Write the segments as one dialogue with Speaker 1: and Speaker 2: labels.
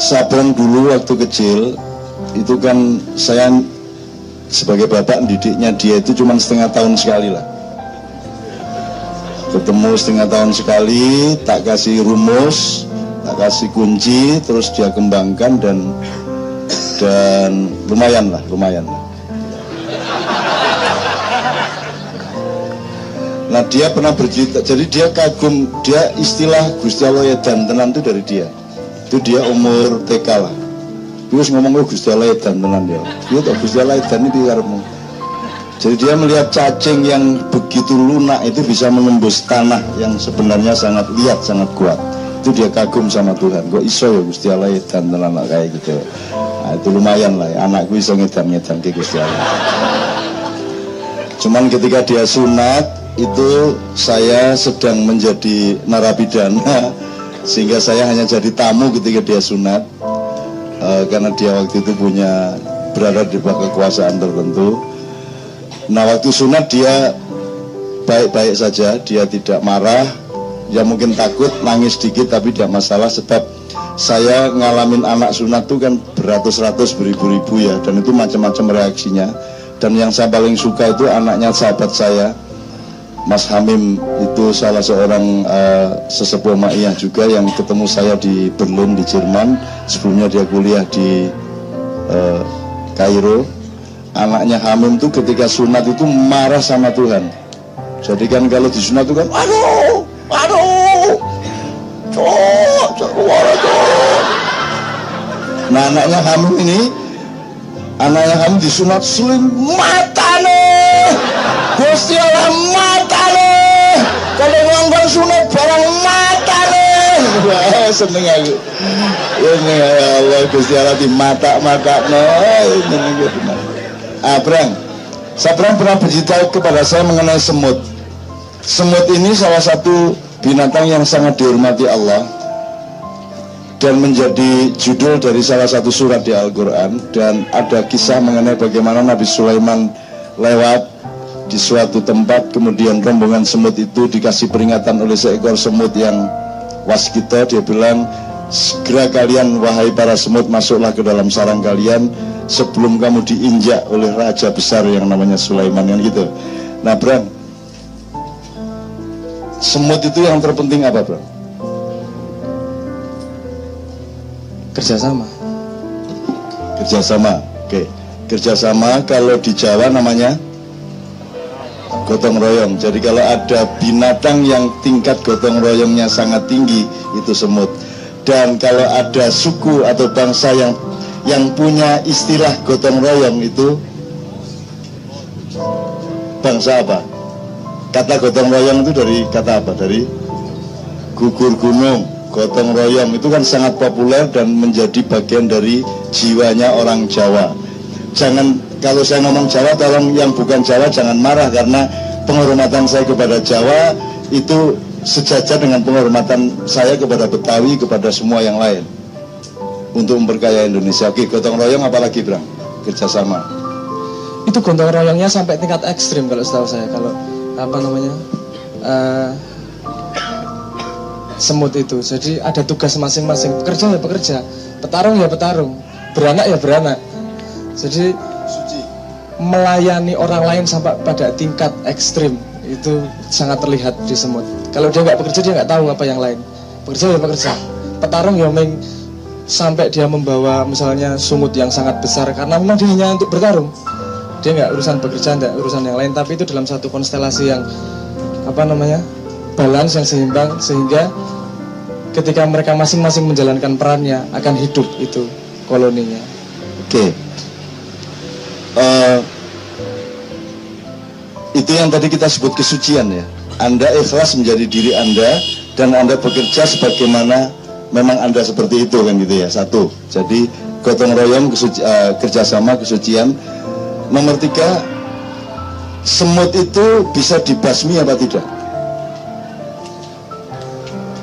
Speaker 1: Sabrang dulu waktu kecil itu kan saya sebagai bapak didiknya dia itu cuma setengah tahun sekali lah. Ketemu setengah tahun sekali, tak kasih rumus, tak kasih kunci, terus dia kembangkan dan lumayan lah. Nah dia pernah bercerita, jadi dia kagum, dia istilah Gusti Allah edan tenan itu dari dia. Itu dia umur TK lah. Terus ngomong lu Gusti Allah edan tenan dia. Dia tak Gusti Allah edan ini karepmu. Jadi dia melihat cacing yang begitu lunak itu bisa menembus tanah yang sebenarnya sangat liat, sangat kuat. Itu dia kagum sama Tuhan. Kok iso ya Gusti Allah edan tenan kayak gitu. Nah, itu lumayan lah ya. Anakku iso ngedan ke Gusti Allah. Cuman ketika dia sunat itu saya sedang menjadi narapidana, sehingga saya hanya jadi tamu ketika dia sunat, karena dia waktu itu berada di bawah kekuasaan tertentu. Nah waktu sunat dia baik-baik saja, dia tidak marah, ya mungkin takut, nangis sedikit tapi tidak masalah, sebab saya ngalamin anak sunat itu kan beratus-ratus, beribu-ribu ya, dan itu macam-macam reaksinya. Dan yang saya paling suka itu anaknya sahabat saya, Mas Hamim, itu salah seorang sesepuh Ma'iyah juga yang ketemu saya di Berlin di Jerman. Sebelumnya dia kuliah di Kairo. Anaknya Hamim itu ketika sunat itu marah sama Tuhan. Jadi kan kalau di sunat itu kan aduh nah anaknya Hamim disunat seling mata nih Gusti Allah mata nih, kalau ngomong sunat barang mata nih. Wah seneng aku ini ya Allah, Gusti Allah di mata nih. Sabrang pernah bercerita kepada saya mengenai semut. Semut ini salah satu binatang yang sangat dihormati Allah dan menjadi judul dari salah satu surat di Al-Quran. Dan ada kisah mengenai bagaimana Nabi Sulaiman lewat di suatu tempat, kemudian rombongan semut itu dikasih peringatan oleh seekor semut yang waskita. Dia bilang, segera kalian wahai para semut masuklah ke dalam sarang kalian sebelum kamu diinjak oleh raja besar yang namanya Sulaiman, kan gitu. Nah Bram, semut itu yang terpenting apa Bram?
Speaker 2: Kerjasama.
Speaker 1: Oke. Kerjasama kalau di Jawa namanya gotong royong. Jadi kalau ada binatang yang tingkat gotong royongnya sangat tinggi, itu semut. Dan kalau ada suku atau bangsa yang punya istilah gotong royong, itu bangsa apa? Kata gotong royong itu dari kata apa? Dari gugur gunung. Gotong royong itu kan sangat populer dan menjadi bagian dari jiwanya orang Jawa. Jangan, kalau saya ngomong Jawa, tolong yang bukan Jawa jangan marah, karena penghormatan saya kepada Jawa itu sejajar dengan penghormatan saya kepada Betawi, kepada semua yang lain, untuk memperkaya Indonesia. Oke, gotong royong apalagi Bang? Kerjasama.
Speaker 2: Itu gotong royongnya sampai tingkat ekstrim kalau setahu saya. Kalau apa namanya semut itu, jadi ada tugas masing-masing. Pekerja ya pekerja, petarung ya petarung, beranak ya beranak. Jadi melayani orang lain sampai pada tingkat ekstrim itu sangat terlihat di semut. Kalau dia nggak bekerja, dia nggak tahu apa yang lain. Bekerja ya bekerja, petarung ya sampai dia membawa misalnya sumut yang sangat besar, karena memang dia hanya untuk bertarung. Dia nggak urusan pekerjaan, nggak urusan yang lain, tapi itu dalam satu konstelasi yang balance, yang seimbang, sehingga ketika mereka masing-masing menjalankan perannya akan hidup itu koloninya.
Speaker 1: Oke. Itu yang tadi kita sebut kesucian ya. Anda ikhlas menjadi diri Anda dan Anda bekerja sebagaimana memang Anda seperti itu, kan gitu ya. Satu. Jadi gotong royong, kerjasama, kesucian. Nomor 3, semut itu bisa dibasmi apa tidak?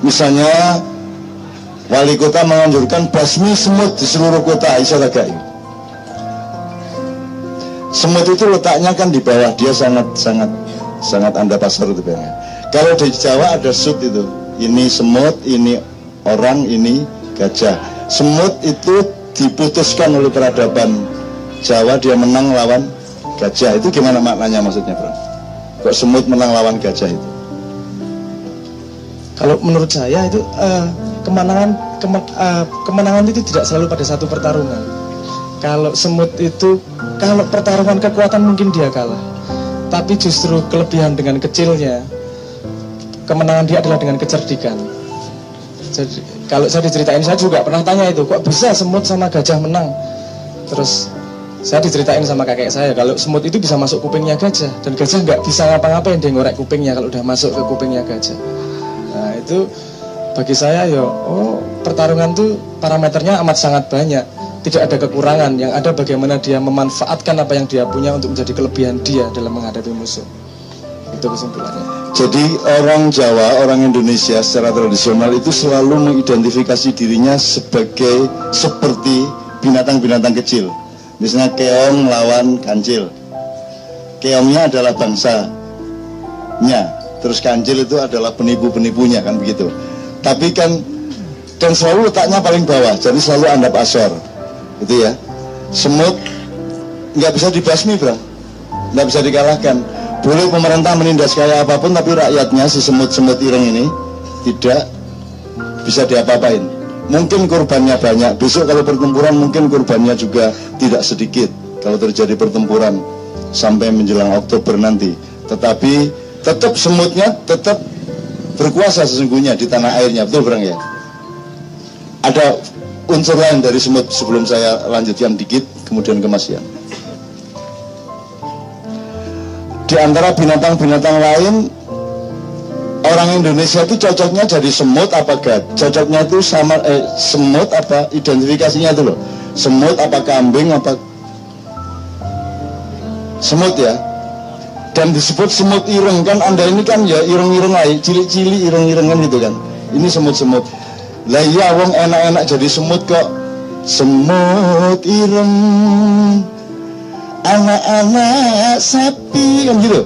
Speaker 1: Misalnya wali kota menganjurkan basmi semut di seluruh kota, iso tak? Semut itu letaknya kan di bawah, dia sangat Anda pasar itu Bang. Kalau di Jawa ada sud itu, ini semut, ini orang, ini gajah. Semut itu diputuskan oleh peradaban Jawa, dia menang lawan gajah. Itu gimana maknanya maksudnya Bro? Kok semut menang lawan gajah itu?
Speaker 2: Kalau menurut saya itu kemenangan itu tidak selalu pada satu pertarungan. Kalau semut itu, kalau pertarungan kekuatan mungkin dia kalah, tapi justru kelebihan dengan kecilnya, kemenangan dia adalah dengan kecerdikan. Jadi kalau saya diceritain, saya juga pernah tanya itu, kok bisa semut sama gajah menang? Terus saya diceritain sama kakek saya, kalau semut itu bisa masuk kupingnya gajah, dan gajah nggak bisa ngapa-ngapain, dia ngorek kupingnya kalau udah masuk ke kupingnya gajah. Nah itu bagi saya pertarungan tuh parameternya amat sangat banyak, tidak ada kekurangan, yang ada bagaimana dia memanfaatkan apa yang dia punya untuk menjadi kelebihan dia dalam menghadapi musuh. Itu kesimpulannya.
Speaker 1: Jadi orang Jawa, orang Indonesia secara tradisional itu selalu mengidentifikasi dirinya sebagai seperti binatang-binatang kecil. Misalnya keong lawan kancil. Keongnya adalah bangsanya, terus kancil itu adalah penipu-penipunya, kan begitu. Tapi kan, dan selalu letaknya paling bawah, jadi selalu andap asor, gitu ya. Semut nggak bisa dibasmi Bro, nggak bisa dikalahkan. Boleh pemerintah menindas kayak apapun, tapi rakyatnya si semut-semut ireng ini tidak bisa diapa-apain. Mungkin korbannya banyak, besok kalau pertempuran mungkin korbannya juga tidak sedikit kalau terjadi pertempuran sampai menjelang Oktober nanti. Tetapi tetap semutnya tetap berkuasa sesungguhnya di tanah airnya, betul Bang ya? Ada unsur lain dari semut sebelum saya lanjutkan dikit, kemudian ke Mas Yan. Di antara binatang-binatang lain, orang Indonesia itu cocoknya jadi semut apa gajah? Cocoknya itu sama semut apa identifikasinya itu loh? Semut apa kambing apa semut ya? Dan disebut semut ireng, kan Anda ini kan ya ireng-ireng aja, cili-cili ireng-irengan gitu kan. Ini semut-semut. Lah iya wong enak-enak jadi semut kok. Semut ireng, anak-anak sapi kan gitu.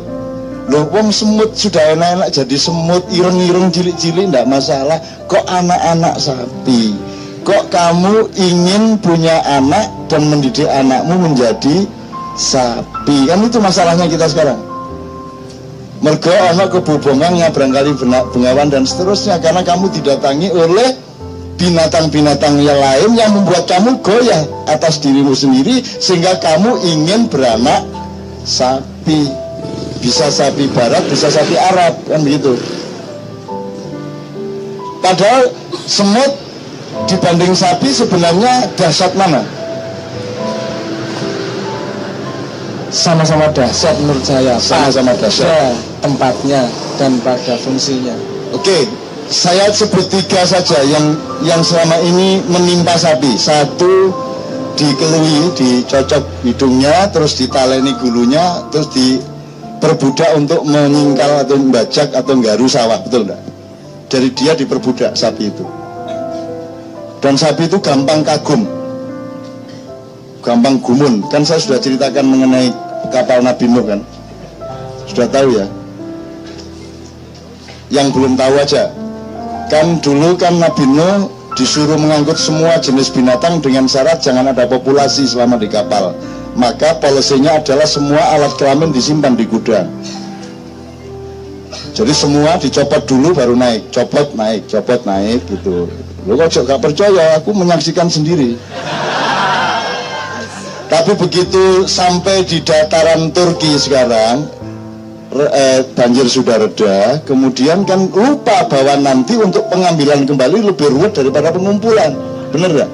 Speaker 1: Loh wong semut sudah enak-enak jadi semut ireng-ireng cili-cili ndak masalah. Kok anak-anak sapi? Kok kamu ingin punya anak dan mendidik anakmu menjadi sapi? Kan itu masalahnya kita sekarang. Mergo ana kebobongan nyabrang kali Bengawan dan seterusnya, karena kamu didatangi oleh binatang-binatang yang lain yang membuat kamu goyah atas dirimu sendiri sehingga kamu ingin beranak sapi. Bisa sapi barat, bisa sapi Arab, kan begitu. Padahal semut dibanding sapi sebenarnya dahsyat mana?
Speaker 2: Sama-sama dahsyat menurut saya.
Speaker 1: Sama-sama dahsyat
Speaker 2: tempatnya dan pada fungsinya.
Speaker 1: Oke, saya sebut 3 saja yang selama ini menimpa sapi. 1, dikelui, dicocok hidungnya, terus ditaleni gulunya, terus diperbudak untuk menyingkal atau membajak atau nggaru sawah, betul enggak? Dari dia diperbudak sapi itu. Dan sapi itu gampang kagum, gampang gumun. Kan saya sudah ceritakan mengenai kapal Nabi Nuh kan, sudah tahu ya. Yang belum tahu aja, kan dulu kan Nabi Nuh disuruh mengangkut semua jenis binatang dengan syarat jangan ada populasi selama di kapal. Maka polisinya adalah semua alat kelamin disimpan di gudang. Jadi semua dicopot dulu baru naik, copot naik gitu. Lo kok gak percaya, aku menyaksikan sendiri. Tapi begitu sampai di dataran Turki sekarang, banjir sudah reda, kemudian kan lupa bahwa nanti untuk pengambilan kembali lebih ruwet daripada pengumpulan, bener gak?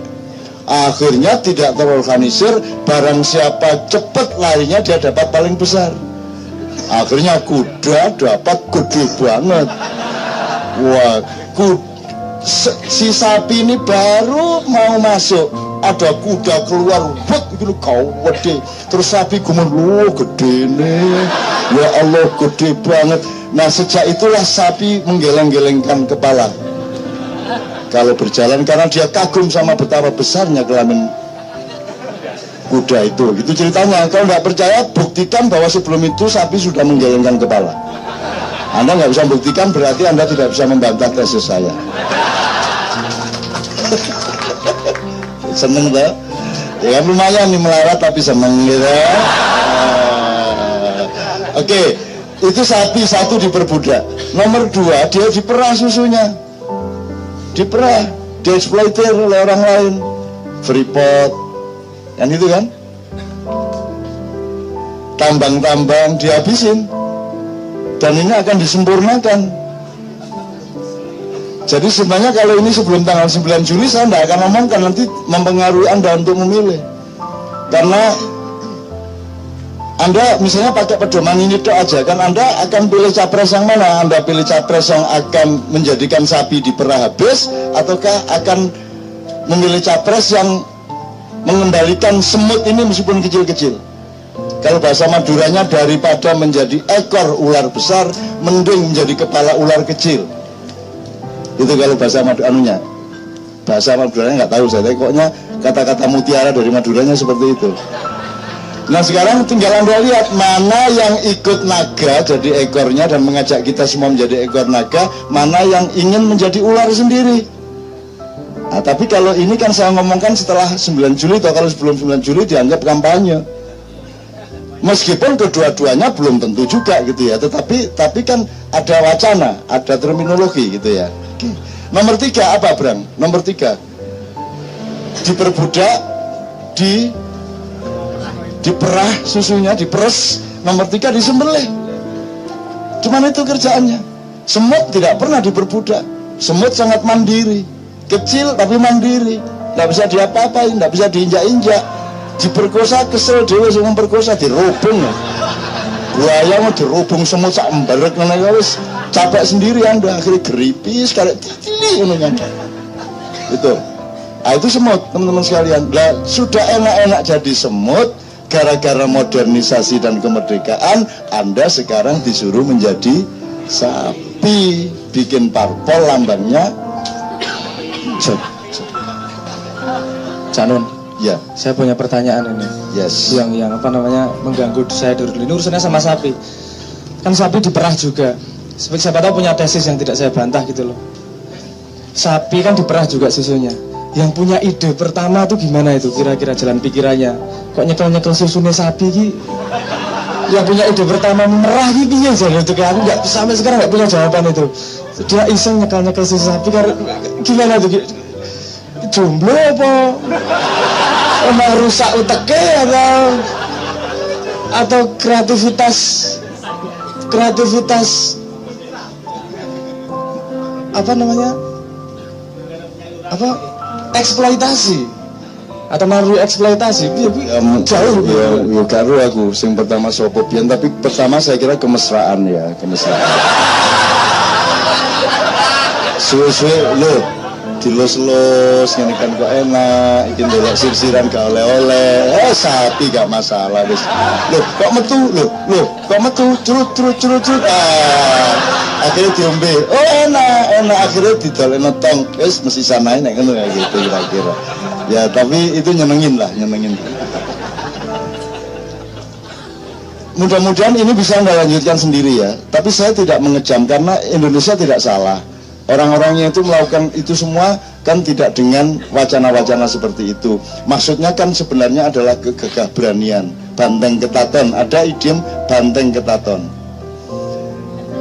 Speaker 1: Akhirnya tidak terorganisir, barang siapa cepat larinya dia dapat paling besar. Akhirnya kuda dapat gede banget. Wah, si sapi ini baru mau masuk, ada kuda keluar, wet gitu kau gede. Terus sapi gumun, gede nih, ya Allah gede banget. Nah sejak itulah sapi menggeleng-gelengkan kepala kalau berjalan, karena dia kagum sama betapa besarnya kelamin kuda itu. Itu ceritanya. Kalau nggak percaya, buktikan bahwa sebelum itu sapi sudah menggelengkan kepala. Anda nggak bisa buktikan, berarti Anda tidak bisa membantah tesis saya. Seneng tuh? Ya kan lumayan nih melarat tapi seneng gitu. Oke, itu sapi satu diperbudak. Nomor 2, dia diperah susunya. Diperah, dieksploitir oleh orang lain. Freeport, kan itu kan? Tambang-tambang dihabisin. Dan ini akan disempurnakan. Jadi sebenarnya kalau ini sebelum tanggal 9 Juli saya tidak akan ngomongkan, nanti mempengaruhi Anda untuk memilih. Karena Anda misalnya pakai pedoman ini tok aja, kan Anda akan pilih capres yang mana? Anda pilih capres yang akan menjadikan sapi diperah habis, ataukah akan memilih capres yang mengembalikan semut ini meskipun kecil-kecil? Kalau bahasa Maduranya, daripada menjadi ekor ular besar, mending menjadi kepala ular kecil. Itu kalau bahasa Maduranya. Bahasa Maduranya nggak tahu saya, tapi pokoknya kata-kata mutiara dari Maduranya seperti itu. Nah sekarang tinggal Anda lihat mana yang ikut naga jadi ekornya dan mengajak kita semua menjadi ekor naga, mana yang ingin menjadi ular sendiri. Nah, tapi kalau ini kan saya ngomongkan setelah 9 Juli, atau kalau sebelum 9 Juli dianggap kampanye. Meskipun kedua-duanya belum tentu juga gitu ya, tapi kan ada wacana, ada terminologi gitu ya. Oke. Nomor 3 apa, Bram? Nomor 3 diperbudak, diperah susunya, diperes. Nomor 3 disembelih. Cuman itu kerjaannya. Semut tidak pernah diperbudak. Semut sangat mandiri, kecil tapi mandiri, nggak bisa diapa-apain, nggak bisa diinjak-injak. Diperkosa, kesel dewe sing memperkosa, dirubung. Buaya mau dirubung semut sak embarek ngene wis capek sendiri Anda, akhirnya geripis kayak tili ngono kan. Itu. Ah itu semut, teman-teman sekalian. Lah sudah enak-enak jadi semut, gara-gara modernisasi dan kemerdekaan, Anda sekarang disuruh menjadi sapi, bikin parpol lambangnya
Speaker 2: Canun.
Speaker 1: ya.
Speaker 2: Saya punya pertanyaan ini.
Speaker 1: Yes.
Speaker 2: Yang apa namanya mengganggu saya dulu. Ini urusannya sama sapi. Kan sapi diperah juga. Seperti siapa tahu punya tesis yang tidak saya bantah gitu loh. Sapi kan diperah juga susunya. Yang punya ide pertama tuh gimana itu kira-kira jalan pikirannya? Kok nyekel-nyekel susunya sapi ki? Yang punya ide pertama merah ki piye jan itu, kayak aku nggak sampai sekarang nggak punya jawaban itu. Dia iseng nyekel-nyekel susu sapi karena gimana tuh? Jomblo apa? Emang rusak uteknya atau kreativitas apa namanya, apa eksploitasi atau naruh eksploitasi jauh
Speaker 1: ya karo aku sing pertama sopo pian, tapi pertama saya kira kemesraan ya, kemesraan. Suwe-suwe lo dilus-lus ngene kan kok enak, iki ndelok sirsiran gak oleh-oleh. Sapi gak masalah wis. Loh, kok metu? Loh, kok metu? Curut. Akhirnya diombe. Oh, enak. Akhirnya didolekno tong. Wis mesti sanae nek ngono kayak gitu kira-kira. Ya, tapi itu nyenengin. Mudah-mudahan ini bisa Anda lanjutkan sendiri ya. Tapi saya tidak mengejam karena Indonesia tidak salah. Orang-orangnya itu melakukan itu semua kan tidak dengan wacana-wacana seperti itu. Maksudnya kan sebenarnya adalah kegagah beranian, banteng ketaton. Ada idiom banteng ketaton.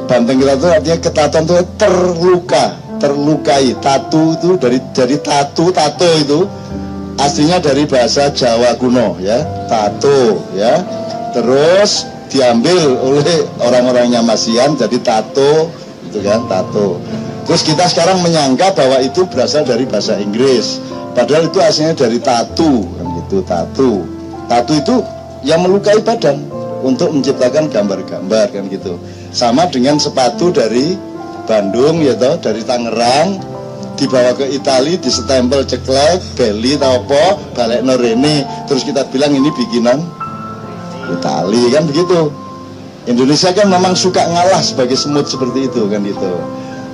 Speaker 1: Banteng ketaton artinya ketaton itu terlukai. Tatu itu dari tato itu aslinya dari bahasa Jawa kuno ya, tato ya. Terus diambil oleh orang-orangnya Masian jadi tato, itu kan tato. Terus kita sekarang menyangka bahwa itu berasal dari bahasa Inggris, padahal itu aslinya dari tatu, kan gitu, tatu. Tatu itu yang melukai badan untuk menciptakan gambar-gambar, kan gitu. Sama dengan sepatu dari Bandung, ya toh, dari Tangerang, dibawa ke Itali, disestempel ceklek, beli, tau apa, balik noreni, terus kita bilang ini bikinan Itali, kan begitu. Indonesia kan memang suka ngalah sebagai semut seperti itu, kan gitu.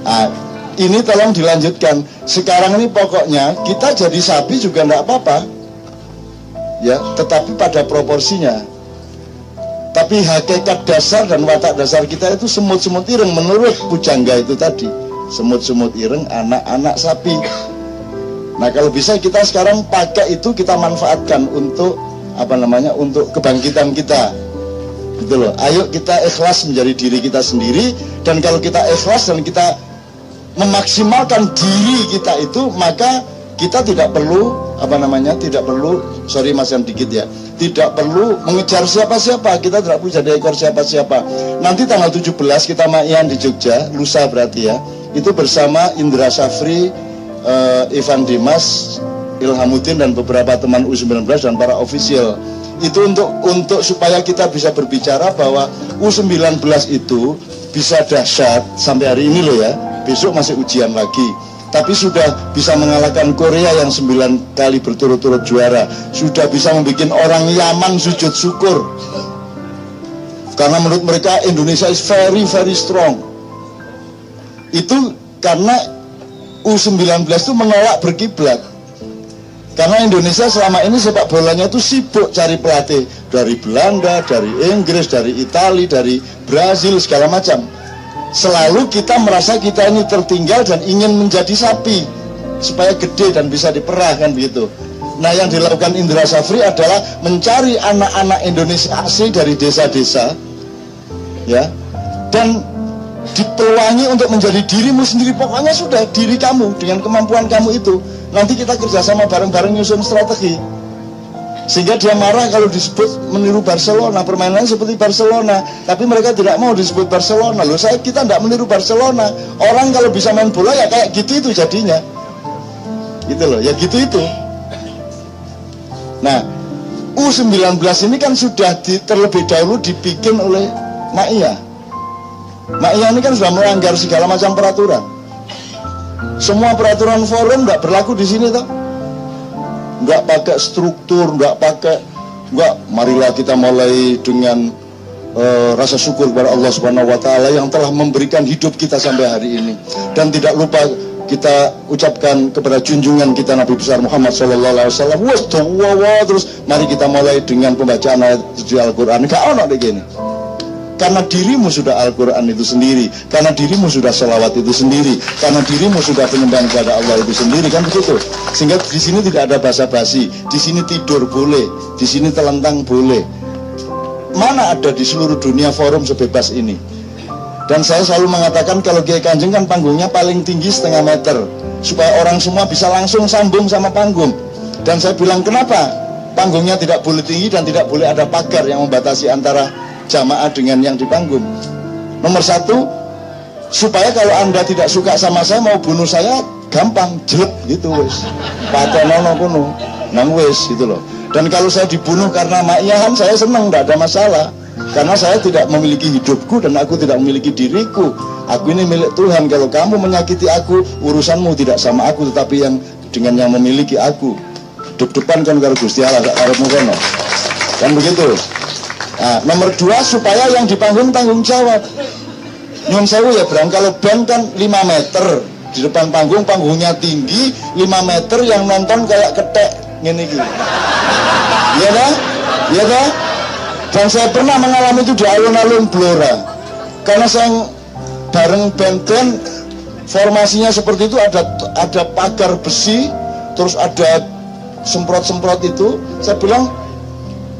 Speaker 1: Nah, ini tolong dilanjutkan. Sekarang ini pokoknya kita jadi sapi juga enggak apa-apa. ya, tetapi pada proporsinya. Tapi hakikat dasar dan watak dasar kita itu semut-semut ireng menurut pujangga itu tadi. Semut-semut ireng, anak-anak sapi. Nah, kalau bisa kita sekarang pakai itu, kita manfaatkan untuk untuk kebangkitan kita. Gitu loh. Ayo kita ikhlas menjadi diri kita sendiri, dan kalau kita ikhlas dan kita memaksimalkan diri kita itu, maka kita tidak perlu sorry Mas yang dikit ya, tidak perlu mengejar siapa-siapa, kita tidak perlu jadi ekor siapa-siapa. Nanti tanggal 17 kita ma'ian di Jogja, lusa berarti ya, itu bersama Indra Safri, Ivan Dimas, Ilhamuddin dan beberapa teman U19 dan para official. Itu untuk supaya kita bisa berbicara bahwa U19 itu bisa dahsyat sampai hari ini loh ya. Besok masih ujian lagi, tapi sudah bisa mengalahkan Korea yang 9 kali berturut-turut juara. Sudah bisa membuat orang Yaman sujud syukur, karena menurut mereka Indonesia is very very strong. Itu karena U19 itu menolak berkiblat. Karena Indonesia selama ini sepak bolanya itu sibuk cari pelatih dari Belanda, dari Inggris, dari Italia, dari Brazil, segala macam. Selalu kita merasa kita ini tertinggal dan ingin menjadi sapi supaya gede dan bisa diperah, kan begitu. Nah, yang dilakukan Indra Safri adalah mencari anak-anak Indonesia asli dari desa-desa, ya, dan dipeluangi untuk menjadi dirimu sendiri. Pokoknya sudah diri kamu dengan kemampuan kamu itu. Nanti kita kerjasama bareng-bareng nyusun strategi, sehingga dia marah kalau disebut meniru Barcelona, permainannya seperti Barcelona, tapi mereka tidak mau disebut Barcelona. Loh, kita tidak meniru Barcelona. Orang kalau bisa main bola ya kayak gitu itu jadinya, gitu loh, ya gitu itu. Nah, U19 ini kan sudah terlebih dahulu dibikin oleh Maia. Maia ini kan sudah melanggar segala macam peraturan. Semua peraturan forum nggak berlaku di sini toh. Nggak pakai struktur, nggak marilah kita mulai dengan rasa syukur kepada Allah Subhanahu wa taala yang telah memberikan hidup kita sampai hari ini. Dan tidak lupa kita ucapkan kepada junjungan kita Nabi besar Muhammad sallallahu alaihi wasallam. Terus mari kita mulai dengan pembacaan ayat suci Al-Qur'an. Enggak ono begini. Karena dirimu sudah Al-Quran itu sendiri, karena dirimu sudah sholawat itu sendiri, karena dirimu sudah penyembahan kepada Allah itu sendiri, kan begitu. Sehingga di sini tidak ada basa-basi, di sini tidur boleh, di sini telentang boleh. Mana ada di seluruh dunia forum sebebas ini? Dan saya selalu mengatakan kalau Kiai Kanjeng kan panggungnya paling tinggi 0,5 meter, supaya orang semua bisa langsung sambung sama panggung. Dan saya bilang kenapa panggungnya tidak boleh tinggi dan tidak boleh ada pagar yang membatasi antara jamaah dengan yang di panggung. Nomor 1, supaya kalau Anda tidak suka sama saya, mau bunuh saya gampang, jelek gitu wes. Patenono kuno, nang wes gitu loh. Dan kalau saya dibunuh karena ma'iyahan, saya senang, tidak ada masalah. Karena saya tidak memiliki hidupku dan aku tidak memiliki diriku. Aku ini milik Tuhan. Kalau kamu menyakiti aku, urusanmu tidak sama aku, tetapi yang dengan yang memiliki aku. Dep-depan kan karo Gusti Allah, gak karepmu kono. Kan begitu. Nah, nomor 2, supaya yang di panggung tanggung jawab. Nyun sewu ya Bram, kalau band kan 5 meter di depan panggung, panggungnya tinggi 5 meter, yang nonton kayak ketek ngene iki. Iya dah? Iya dah? Dan saya pernah mengalami itu di alun-alun Blora. Karena saya bareng band-band formasinya seperti itu, ada pagar besi, terus ada semprot-semprot itu. Saya bilang,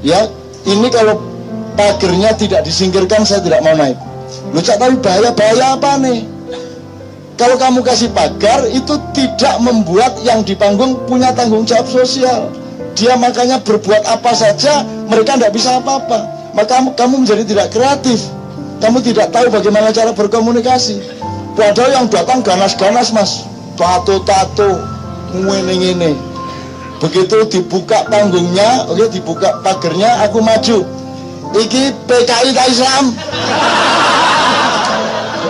Speaker 1: ya ini kalau pagernya tidak disingkirkan saya tidak mau naik. Lu cak, tapi bahaya apa nih? Kalau kamu kasih pagar itu tidak membuat yang di panggung punya tanggung jawab sosial. Dia makanya berbuat apa saja, mereka tidak bisa apa-apa. Maka kamu menjadi tidak kreatif. Kamu tidak tahu bagaimana cara berkomunikasi. Padahal yang datang ganas-ganas mas, tato-tato, ngene-ngene. Begitu dibuka panggungnya, oke, dibuka pagernya, aku maju. Iki PKI ta Islam?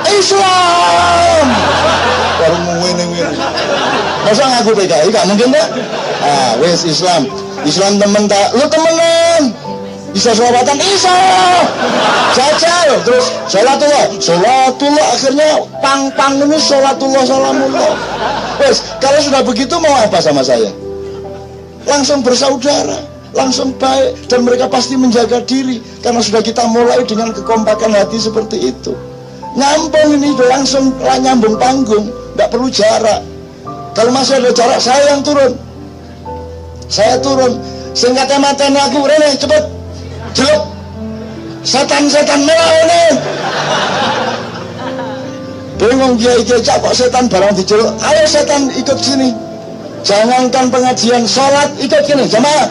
Speaker 1: Islam! Baru ngene-ngene. Masa ngaku PKI? Gak mungkin tak? Ah, wes Islam. Islam temen tak? Lu temenan? Bisa sholawatan? Isa! Jajal! Terus sholatullah, akhirnya pang-pang ini sholatullah, salamullah. Wes, kalau sudah begitu mau apa sama saya? Langsung bersaudara. langsung baik, dan mereka pasti menjaga diri karena sudah kita mulai dengan kekompakan hati seperti itu. Nyambung ini udah langsung nyambung panggung, nggak perlu jarak. Kalau masih ada jarak, saya yang turun. Saya turun. Singkatnya mateni aku, Rene cepet jelek. Setan-setan merah ini. Bingung kiai kok setan barang dijeluk. Ayo setan ikut sini. Jangankan pengajian, sholat ikut sini jamaah.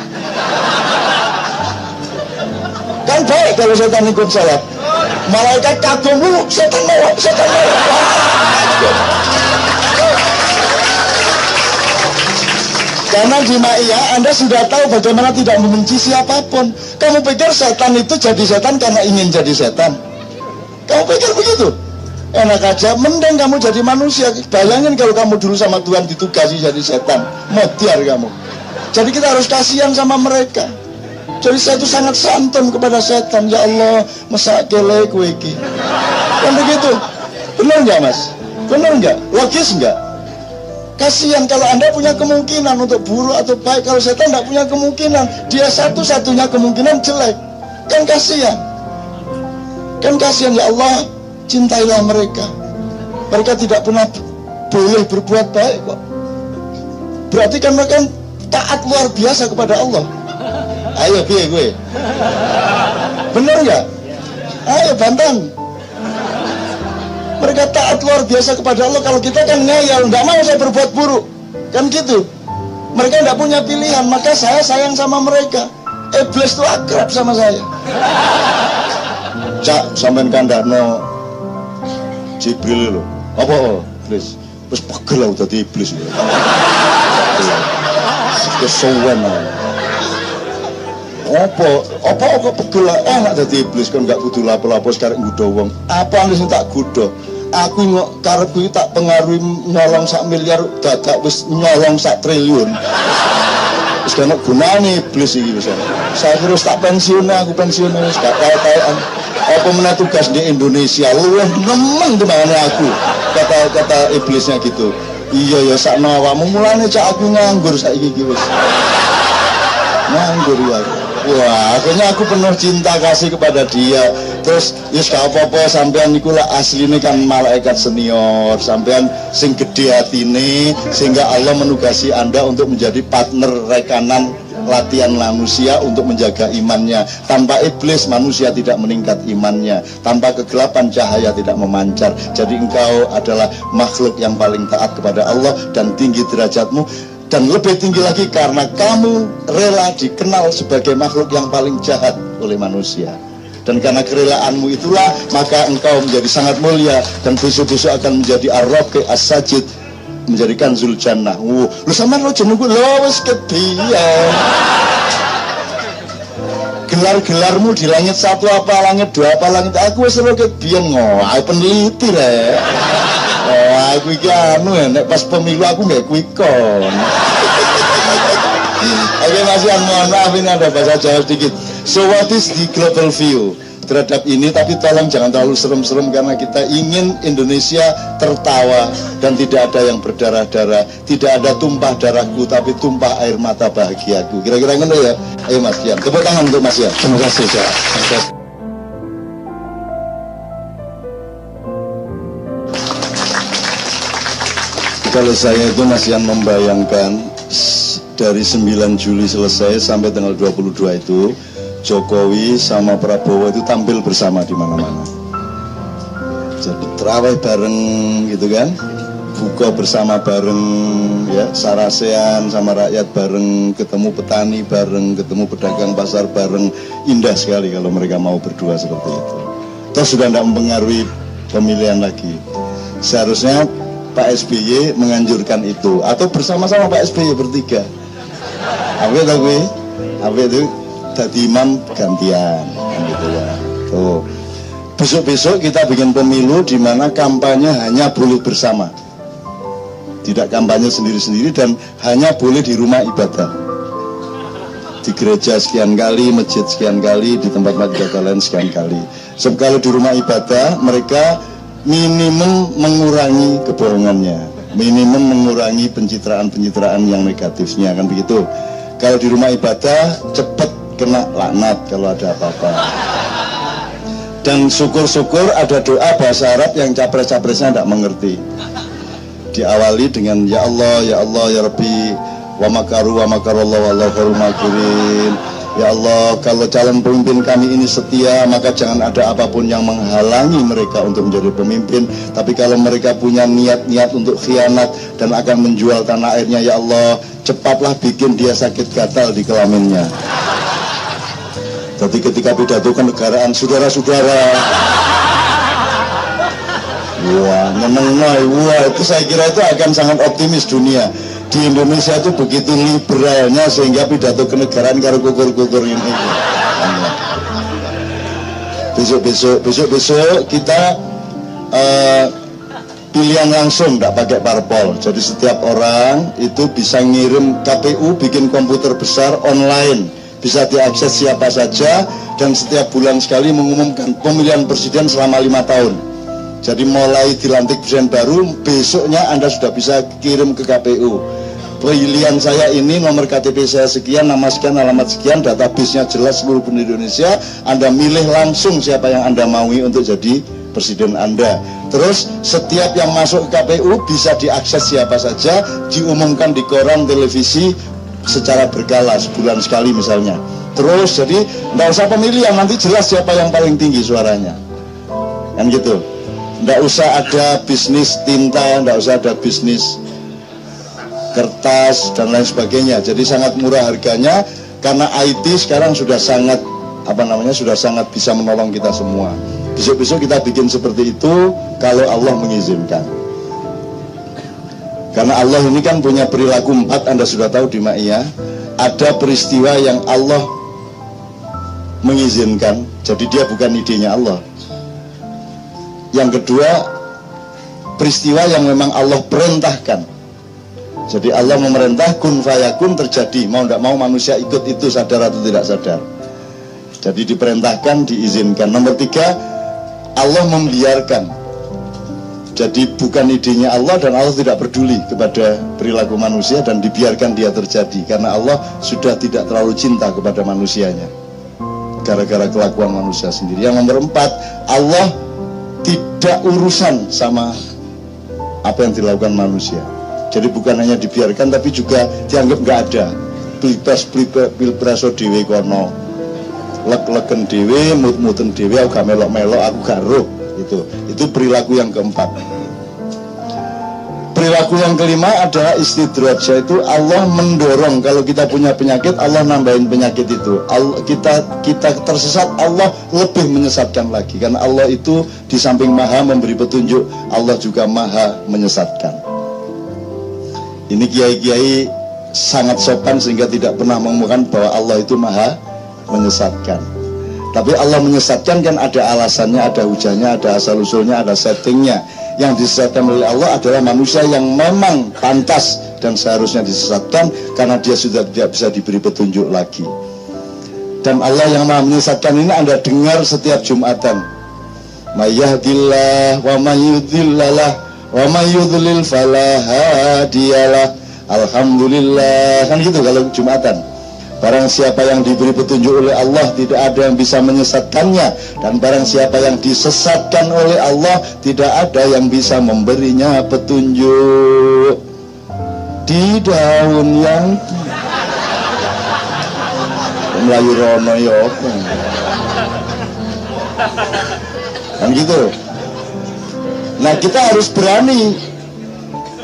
Speaker 1: Kan baik kalau setan ikut sholat. Malaikat kagum lu, setan mau. Karena di Ma'iyah Anda sudah tahu bagaimana tidak membenci siapapun. Kamu pikir setan itu jadi setan karena ingin jadi setan? Kamu pikir begitu? Enak aja, mending kamu jadi manusia. Bayangin kalau kamu dulu sama Tuhan ditugasi jadi setan, modiar kamu. Jadi kita harus kasihan sama mereka. Jadi saya itu sangat santun kepada setan. Ya Allah, masa kele kue iki. Kan begitu? Benar nggak mas? Benar nggak? Logis nggak? Kasihan kalau Anda punya kemungkinan untuk buruk atau baik. Kalau setan tidak punya kemungkinan, dia satu-satunya kemungkinan jelek. Kan kasihan. Kan kasihan. Ya Allah, cintailah mereka. Mereka tidak pernah boleh berbuat baik kok. Berarti kan mereka taat luar biasa kepada Allah. Ayo biar gue. Bener nggak? Ayo Banten. Mereka taat luar biasa kepada Allah. Kalau kita kan ngeyel, nggak mau saya berbuat buruk, kan gitu. Mereka nggak punya pilihan, maka saya sayang sama mereka. Iblis itu akrab sama saya. Cak, sampean kandakno Jibril lo. Apa? Iblis. Terus pegel lah udah di iblis. Kesuwen lah. Apa kok pegel lah? Enak jadi iblis kan nggak kudu lapo-lapo sekarang gudo wong. Apa yang tak gudo? Aku karepku tak pengaruhi nyolong 1 miliar, dadak wis nyolong 1 triliun. Wis kena gunane iblis iki wis. Saya terus tak pensiun, aku pensiun wis gak kaya-kayaan. Apa meneh tugas di Indonesia luwih nemen timbangane aku. Kata iblisnya gitu. Iya ya sakno awakmu mulane cak aku nganggur saiki iki wis. Nganggur ya. Wah, akhirnya aku penuh cinta kasih kepada dia. Terus, yus gak apa-apa, sampean niku lah aslinya kan malaikat senior, sampean sing gede hatine, sehingga Allah menugasi Anda untuk menjadi partner rekanan latihan manusia untuk menjaga imannya. Tanpa iblis manusia tidak meningkat imannya, tanpa kegelapan cahaya tidak memancar. Jadi engkau adalah makhluk yang paling taat kepada Allah dan tinggi derajatmu. Dan lebih tinggi lagi karena kamu rela dikenal sebagai makhluk yang paling jahat oleh manusia. Dan karena kerelaanmu itulah maka engkau menjadi sangat mulia. Dan besok-besok akan menjadi ar-raqi as-sajid, menjadi kanzul jannah. Lu sama lo jenengku lo wis kebiyen. Gelar-gelarmu di langit 1 apa, langit 2 apa, langit aku wis lo kebiyen ngono. Peneliti lah. Oh, aku iki anu ya, nek pas pemilu aku nggak quick count. Oke Mas Ian, mohon maaf ini ada bahasa Jawa sedikit. So what is the global view terhadap ini? Tapi tolong jangan terlalu serem-serem karena kita ingin Indonesia tertawa dan tidak ada yang berdarah-darah, tidak ada tumpah darahku tapi tumpah air mata bahagiaku. Kira-kira ngono ya. Ayo Mas Ian, tepuk tangan untuk Mas Ian. Terima kasih. Terima kasih. Kalau saya itu masih membayangkan dari 9 Juli selesai sampai tanggal 22 itu Jokowi sama Prabowo itu tampil bersama di mana-mana. Jadi terawih bareng gitu kan, buka bersama bareng ya, sarasean sama rakyat bareng, ketemu petani bareng, ketemu pedagang pasar bareng. Indah sekali kalau mereka mau berdua seperti itu. Terus sudah tidak mempengaruhi pemilihan lagi. Seharusnya Pak SBY menganjurkan itu atau bersama-sama Pak SBY bertiga. Apa itu jadi imam gantian kan gitu ya. Tuh. Besok-besok kita bikin pemilu di mana kampanye hanya boleh bersama. Tidak kampanye sendiri-sendiri dan hanya boleh di rumah ibadah. Di gereja sekian kali, masjid sekian kali, di tempat ibadah lain sekian kali. Sebab kalau di rumah ibadah mereka minimum mengurangi kebohongannya, minimum mengurangi pencitraan-pencitraan yang negatifnya, kan begitu. Kalau di rumah ibadah cepet kena laknat kalau ada apa-apa. Dan syukur-syukur ada doa bahasa Arab yang capres-capresnya tidak mengerti. Diawali dengan ya Allah, ya Allah, ya Rabbi, wa makaru wa makarallahu wallahu khairul makirin. Ya Allah, kalau calon pemimpin kami ini setia, maka jangan ada apapun yang menghalangi mereka untuk menjadi pemimpin. Tapi kalau mereka punya niat-niat untuk khianat dan akan menjual tanah airnya, ya Allah, cepatlah bikin dia sakit gatal di kelaminnya. Jadi ketika pidato kenegaraan, saudara-saudara, wah, wah, itu saya kira itu akan sangat optimis dunia. Di Indonesia itu begitu liberalnya sehingga pidato kenegaraan karo kukur-kukur ini. Besok kita pilihan langsung, tidak pakai parpol. Jadi setiap orang itu bisa ngirim, KPU bikin komputer besar online, bisa diakses siapa saja, dan setiap bulan sekali mengumumkan pemilihan presiden selama 5 tahun. Jadi mulai dilantik presiden baru, besoknya Anda sudah bisa kirim ke KPU. Pilihan saya ini, nomor KTP saya sekian, nama sekian, alamat sekian, database-nya jelas seluruh penduduk Indonesia. Anda milih langsung siapa yang Anda maui untuk jadi presiden Anda. Terus setiap yang masuk ke KPU bisa diakses siapa saja, diumumkan di koran, televisi secara berkala, sebulan sekali misalnya. Terus jadi nggak usah pemilihan, nanti jelas siapa yang paling tinggi suaranya, kan gitu. Nggak usah ada bisnis tinta, nggak usah ada bisnis kertas dan lain sebagainya. Jadi sangat murah harganya karena IT sekarang sudah sangat sudah sangat bisa menolong kita semua. Besok-besok kita bikin seperti itu kalau Allah mengizinkan. Karena Allah ini kan punya perilaku 4, Anda sudah tahu di Ma'iyah. Ada peristiwa yang Allah mengizinkan, jadi dia bukan idenya Allah. Yang kedua, peristiwa yang memang Allah perintahkan. Jadi Allah memerintah, kun fayakun, terjadi. Mau tidak mau manusia ikut itu, sadar atau tidak sadar. Jadi diperintahkan, diizinkan. Nomor 3, Allah membiarkan. Jadi bukan idenya Allah dan Allah tidak peduli kepada perilaku manusia dan dibiarkan dia terjadi. Karena Allah sudah tidak terlalu cinta kepada manusianya, gara-gara kelakuan manusia sendiri. Yang nomor 4, Allah tidak urusan sama apa yang dilakukan manusia. Jadi bukan hanya dibiarkan tapi juga dianggap nggak ada. Pilpres dewe kono, lek-leken dewe, mut-muten dewe, aku gak melok-melok, aku gak roh. Itu perilaku yang keempat. Perilaku yang kelima adalah istidraj, yaitu Allah mendorong. Kalau kita punya penyakit, Allah nambahin penyakit itu. Kita tersesat, Allah lebih menyesatkan lagi. Karena Allah itu di samping maha memberi petunjuk, Allah juga maha menyesatkan. Ini kiai-kiai sangat sopan sehingga tidak pernah mengumumkan bahwa Allah itu maha menyesatkan. Tapi Allah menyesatkan kan ada alasannya, ada hujannya, ada asal-usulnya, ada settingnya. Yang disesatkan oleh Allah adalah manusia yang memang pantas dan seharusnya disesatkan karena dia sudah tidak bisa diberi petunjuk lagi. Dan Allah yang maha menyesatkan ini Anda dengar setiap Jumatan. Mayyahdillah wa mayyudhillalah wa mayyudhlil falahadiyalah. Alhamdulillah, kan gitu kalau Jumatan. Barang siapa yang diberi petunjuk oleh Allah, tidak ada yang bisa menyesatkannya. Dan barang siapa yang disesatkan oleh Allah, tidak ada yang bisa memberinya petunjuk. Di daun yang Melayu rono ya apa? Kan gitu. Nah, kita harus berani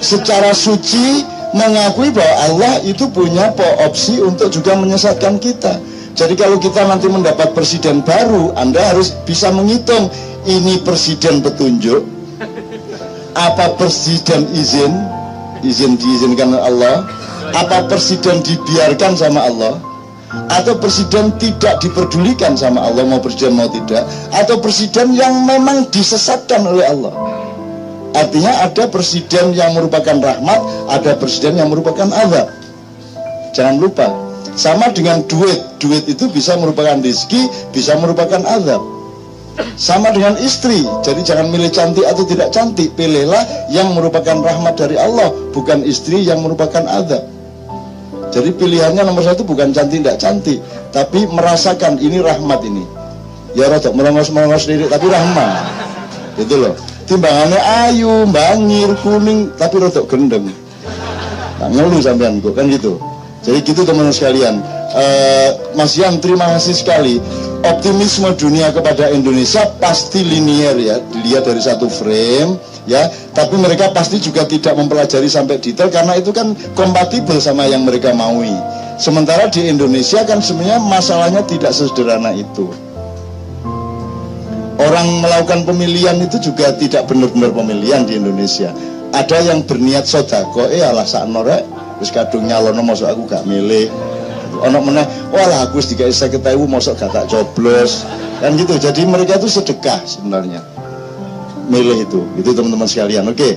Speaker 1: secara suci mengakui bahwa Allah itu punya opsi untuk juga menyesatkan kita. Jadi kalau kita nanti mendapat presiden baru, Anda harus bisa menghitung, ini presiden petunjuk, apa presiden izin diizinkan oleh Allah, apa presiden dibiarkan sama Allah, atau presiden tidak diperdulikan sama Allah, mau presiden mau tidak, atau presiden yang memang disesatkan oleh Allah. Artinya ada presiden yang merupakan rahmat, ada presiden yang merupakan azab. Jangan lupa, sama dengan duit itu bisa merupakan rezeki, bisa merupakan azab. Sama dengan istri, jadi jangan milih cantik atau tidak cantik, pilihlah yang merupakan rahmat dari Allah, bukan istri yang merupakan azab. Jadi pilihannya nomor satu bukan cantik tidak cantik, tapi merasakan ini rahmat ini. Ya rodok melongos-melongos lirik tapi rahmat. Gitu loh. Timbangannya ayu, bangir, kuning tapi rodok gendeng. Nah, ngeluh sampean kok kan gitu. Jadi gitu teman-teman sekalian. Mas Yan, terima kasih sekali. Optimisme dunia kepada Indonesia pasti linier ya, dilihat dari satu frame ya, tapi mereka pasti juga tidak mempelajari sampai detail karena itu kan kompatibel sama yang mereka maui. Sementara di Indonesia kan sebenarnya masalahnya tidak sesederhana itu. Orang melakukan pemilihan itu juga tidak benar-benar pemilihan di Indonesia. Ada yang berniat sodako, alah sakno rek, wis kadung nyalono mosok aku gak milih. Ono meneh, walah aku wis dikai 50.000 mosok gak tak coblos. Kan gitu. Jadi mereka itu sedekah sebenarnya. Milih itu teman-teman sekalian. Oke.